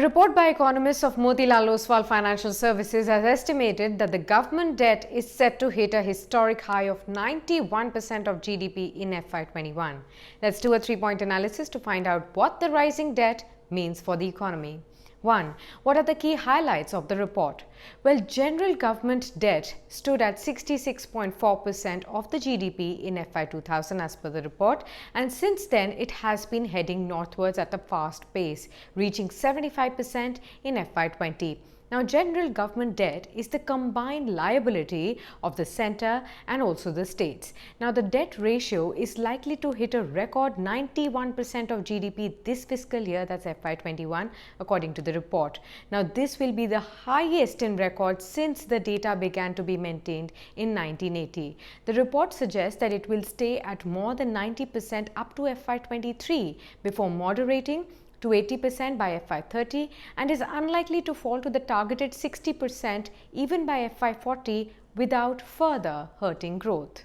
report by economists of Motilal Oswal Financial Services has estimated that the government debt is set to hit a historic high of 91% of GDP in FY21. Let's do a three-point analysis to find out what the rising debt means for the economy. 1. What are the key highlights of the report? Well, general government debt stood at 66.4% of the GDP in FY 2000 as per the report, and since then it has been heading northwards at a fast pace, reaching 75% in FY 20. Now, general government debt is the combined liability of the centre and also the states. Now, the debt ratio is likely to hit a record 91% of GDP this fiscal year, that's FY21, according to the report. Now, this will be the highest in record since the data began to be maintained in 1980. The report suggests that it will stay at more than 90% up to FY23 before moderating to 80% by FY30 and is unlikely to fall to the targeted 60% even by FY40 without further hurting growth.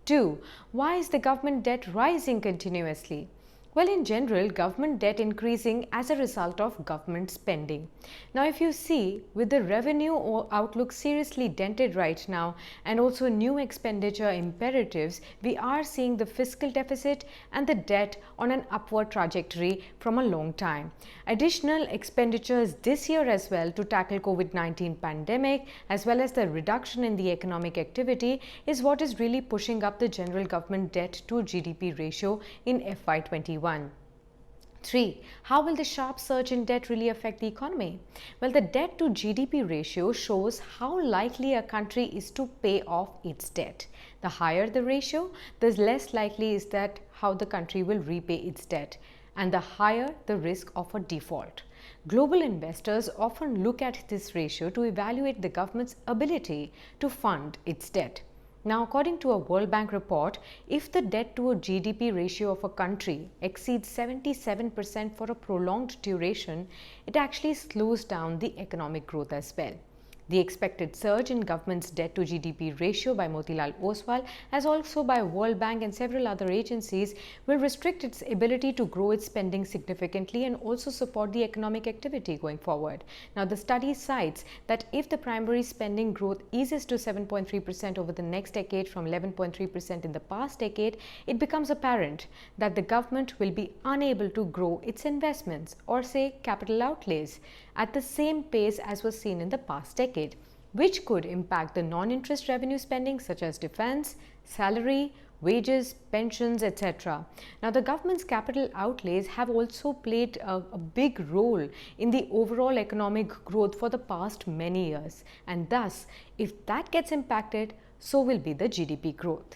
2. Why is the government debt rising continuously? Well, in general, government debt increasing as a result of government spending. Now, if you see, with the revenue outlook seriously dented right now and also new expenditure imperatives, we are seeing the fiscal deficit and the debt on an upward trajectory from a long time. Additional expenditures this year as well to tackle COVID-19 pandemic as well as the reduction in the economic activity is what is really pushing up the general government debt to GDP ratio in FY21. 3. How will the sharp surge in debt really affect the economy? Well, the debt to GDP ratio shows how likely a country is to pay off its debt. The higher the ratio, the less likely is that how the country will repay its debt, and the higher the risk of a default. Global investors often look at this ratio to evaluate the government's ability to fund its debt. Now, according to a World Bank report, if the debt to a GDP ratio of a country exceeds 77% for a prolonged duration, it actually slows down the economic growth as well. The expected surge in government's debt to GDP ratio by Motilal Oswal, as also by World Bank and several other agencies, will restrict its ability to grow its spending significantly and also support the economic activity going forward. Now, the study cites that if the primary spending growth eases to 7.3% over the next decade from 11.3% in the past decade, it becomes apparent that the government will be unable to grow its investments or say capital outlays at the same pace as was seen in the past decade, which could impact the non-interest revenue spending such as defense, salary, wages, pensions, etc. Now, the government's capital outlays have also played a big role in the overall economic growth for the past many years, and thus, if that gets impacted, so will be the GDP growth.